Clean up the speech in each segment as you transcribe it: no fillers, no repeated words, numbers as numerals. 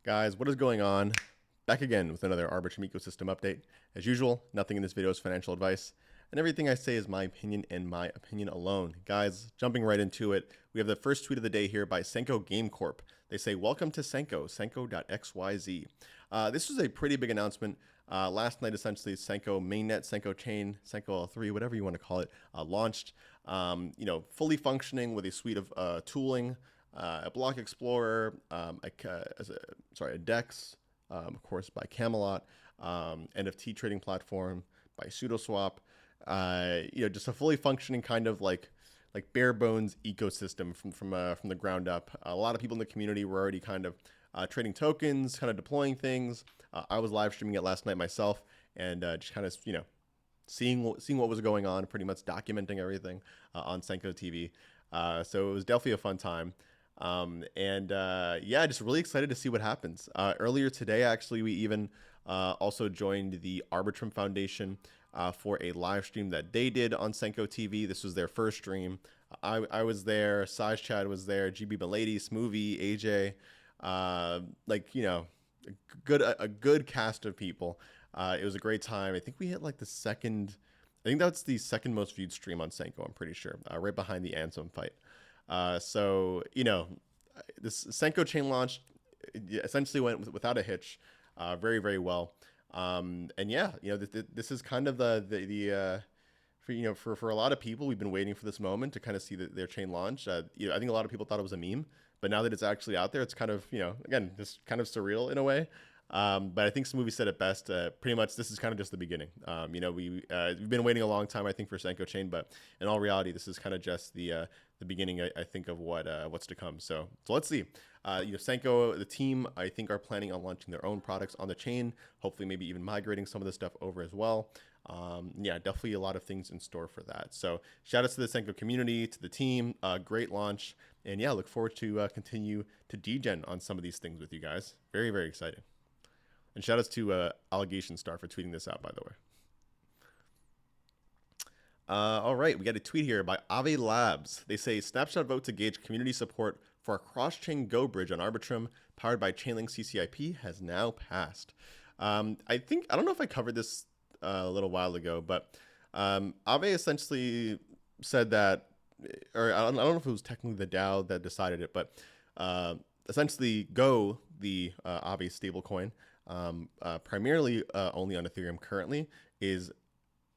Guys, what is going on? Back again with another Arbitrum ecosystem update. As usual, nothing in this video is financial advice, and everything I say is my opinion and my opinion alone. Guys, jumping right into it, we have the first tweet of the day here by Sanko Game Corp. They say, "Welcome to Sanko, Sanko.xyz." This was a pretty big announcement. Last night, essentially, Sanko mainnet, Sanko chain, Sanko L3, whatever you want to call it, launched. Fully functioning with a suite of tooling, a block explorer, a DEX, of course, by Camelot, NFT trading platform by SudoSwap. Just a fully functioning kind of like bare bones ecosystem from the ground up. A lot of people in the community were already kind of trading tokens, kind of deploying things. I was live streaming it last night myself, and just kind of seeing what was going on, pretty much documenting everything on Sanko TV. So it was definitely a fun time. Just really excited to see what happens. Earlier today, actually, we even also joined the Arbitrum Foundation for a live stream that they did on Sanko TV. This was their first stream. I was there, Saj Chad was there, GB Milady, Smoothie, AJ, a good cast of people. It was a great time. I think we hit I think that's the second most viewed stream on Sanko, I'm pretty sure, right behind the Ansem fight. This Sanko chain launch essentially went without a hitch, very, very well. This is kind of for a lot of people, we've been waiting for this moment to kind of see their chain launch. I think a lot of people thought it was a meme, but now that it's actually out there, it's kind of, again, just kind of surreal in a way. But I think Smoothie said it best. Pretty much, this is kind of just the beginning. We've been waiting a long time, I think, for Sanko Chain, but in all reality, this is kind of just the beginning, I think, of what's to come. So let's see. Sanko, the team, I think, are planning on launching their own products on the chain. Hopefully, maybe even migrating some of this stuff over as well. Definitely a lot of things in store for that. So shout out to the Sanko community, to the team. Great launch, and look forward to continue to degen on some of these things with you guys. Very, very exciting. And shout outs to Allegation Star for tweeting this out, by the way. All right, we got a tweet here by Offchain Labs. They say, snapshot vote to gauge community support for a cross-chain Go bridge on Arbitrum powered by Chainlink CCIP has now passed. I don't know if I covered this a little while ago, but Aave essentially said that, or I don't know if it was technically the DAO that decided it, but essentially Go, the Aave stablecoin, primarily only on Ethereum currently, is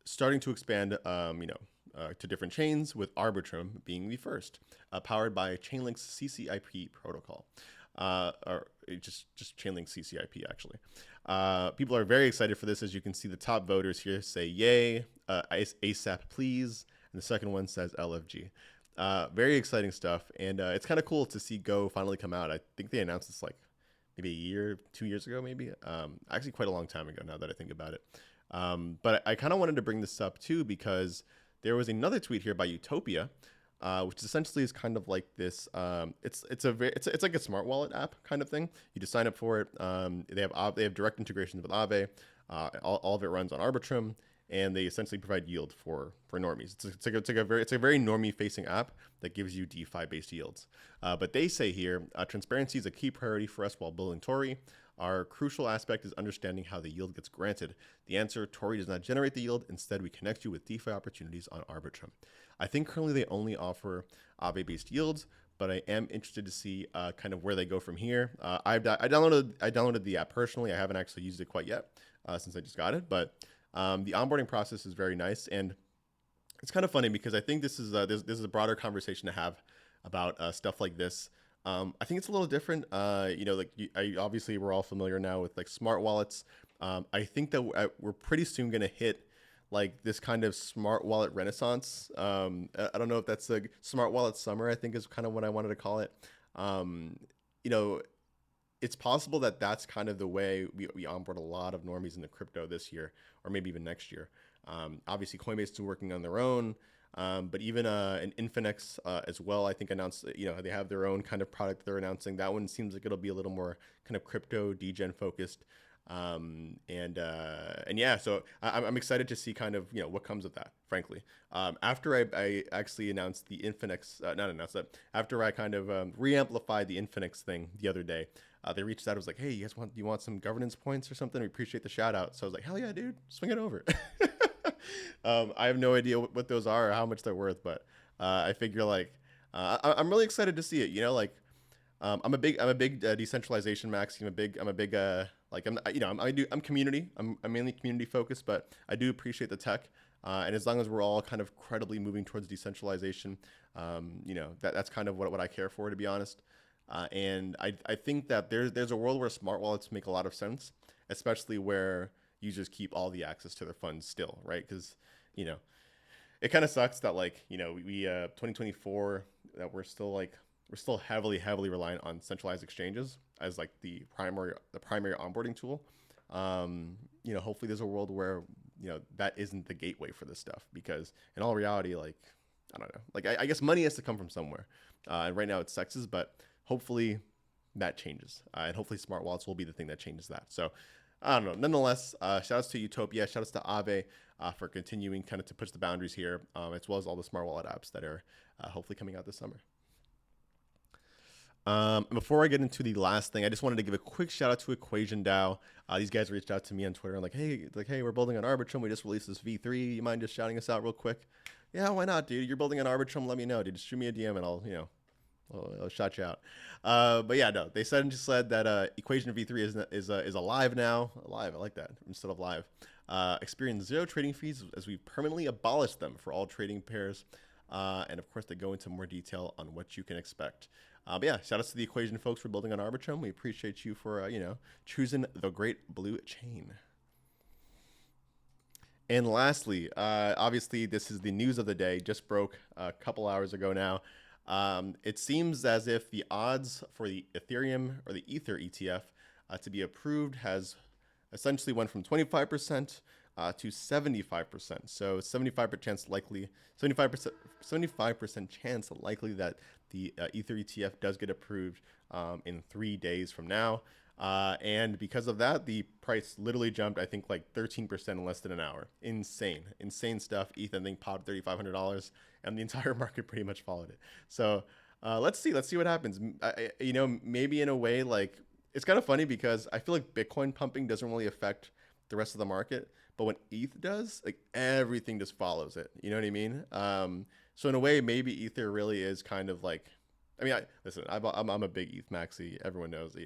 starting to expand to different chains, with Arbitrum being the first, powered by Chainlink's CCIP protocol, or just Chainlink CCIP actually. People are very excited for this. As you can see, the top voters here say yay, ASAP please, and the second one says LFG. Very exciting stuff, and it's kind of cool to see Go finally come out. I think they announced this maybe a year, 2 years ago, maybe. Actually, quite a long time ago now that I think about it. But I kind of wanted to bring this up too because there was another tweet here by Utopia, which essentially is kind of like this. It's like a smart wallet app kind of thing. You just sign up for it. They have direct integrations with Aave. All of it runs on Arbitrum, and they essentially provide yield for normies. It's a very normie facing app that gives you DeFi based yields. But they say here, transparency is a key priority for us while building Tori. Our crucial aspect is understanding how the yield gets granted. The answer, Tori does not generate the yield. Instead, we connect you with DeFi opportunities on Arbitrum. I think currently they only offer Aave-based yields, but I am interested to see kind of where they go from here. I downloaded the app personally. I haven't actually used it quite yet since I just got it, but the onboarding process is very nice, and it's kind of funny because I think this is a broader conversation to have about stuff like this. I think it's a little different. Obviously we're all familiar now with smart wallets. I think that we're pretty soon going to hit this kind of smart wallet renaissance. I don't know if that's the smart wallet summer, I think is kind of what I wanted to call it. It's possible that that's kind of the way we onboard a lot of normies into crypto this year, or maybe even next year. Obviously Coinbase is working on their own. But even an Infinex as well, I think announced, they have their own kind of product they're announcing. That one seems like it'll be a little more kind of crypto degen focused. And yeah, so I'm excited to see kind of what comes of that. Frankly, after I actually announced the Infinix, not announced that, after I kind of re-amplified the Infinix thing the other day, they reached out. I was like, hey, you want some governance points or something? We appreciate the shout out. So I was like, hell yeah, dude, swing it over. I have no idea what those are or how much they're worth, but I figure like I'm really excited to see it. Like I'm a big decentralization maxi. I'm a big like I'm you know I'm community. I'm mainly community focused, but I do appreciate the tech. And as long as we're all kind of credibly moving towards decentralization, that's kind of what I care for, to be honest. And I think that there's a world where smart wallets make a lot of sense, especially where users keep all the access to their funds still, right? Because you know it kind of sucks that like we 2024 that we're still heavily reliant on centralized exchanges as like the primary onboarding tool. Hopefully there's a world where that isn't the gateway for this stuff, because in all reality, like I don't know, like I guess money has to come from somewhere, and right now it's sexes, but hopefully that changes, and hopefully smart wallets will be the thing that changes that. So I don't know. Nonetheless, shout outs to Utopia, shout outs to Aave for continuing kind of to push the boundaries here, as well as all the smart wallet apps that are hopefully coming out this summer. Before I get into the last thing, I just wanted to give a quick shout out to Equation DAO. These guys reached out to me on Twitter and hey, we're building on Arbitrum. We just released this V3. You mind just shouting us out real quick? Yeah, why not, dude? You're building on Arbitrum. Let me know, dude. Just shoot me a DM and I'll shout you out. But yeah, no, they just said that Equation V3 is alive now. Alive, I like that instead of live. Experience zero trading fees as we permanently abolish them for all trading pairs. And of course, they go into more detail on what you can expect. But yeah, shout outs to the Equation folks for building on Arbitrum. We appreciate you for choosing the great blue chain. And lastly, obviously, this is the news of the day. Just broke a couple hours ago now. It seems as if the odds for the Ethereum or the Ether ETF to be approved has essentially went from 25% to 75%. So 75% likely, 75% chance likely that the Ether ETF does get approved in 3 days from now. And because of that, the price literally jumped, I think, like 13% in less than an hour. Insane stuff. ETH, I think, popped $3,500, and the entire market pretty much followed it. So let's see what happens. Maybe in a way, like it's kind of funny because I feel like Bitcoin pumping doesn't really affect the rest of the market, but when ETH does, like everything just follows it. You know what I mean? So in a way, maybe Ether really is kind of like, listen, I'm a big ETH maxi. Everyone knows,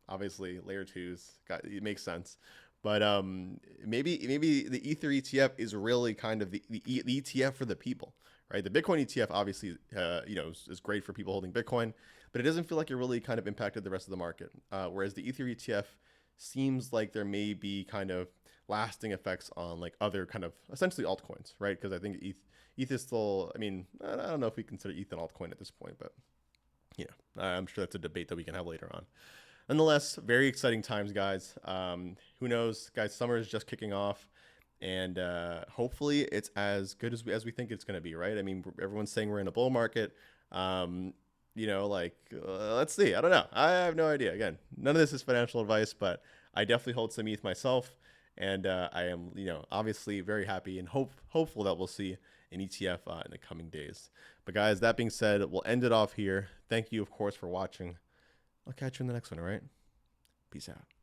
obviously layer twos it makes sense, but maybe the Ether ETF is really kind of the ETF for the people, right? The Bitcoin ETF obviously is great for people holding Bitcoin, but it doesn't feel like it really kind of impacted the rest of the market, whereas the Ether ETF seems like there may be kind of lasting effects on like other kind of essentially altcoins, right? Because I think ETH is still, I don't know if we consider ETH an altcoin at this point, but I'm sure that's a debate that we can have later on. Nonetheless, very exciting times, guys. Who knows, guys? Summer is just kicking off, and hopefully it's as good as we think it's going to be, right? Everyone's saying we're in a bull market. Let's see. I don't know. I have no idea. Again, none of this is financial advice, but I definitely hold some ETH myself, and I am, obviously very happy and hopeful that we'll see an ETF in the coming days. But guys, that being said, we'll end it off here. Thank you, of course, for watching. I'll catch you in the next one, all right? Peace out.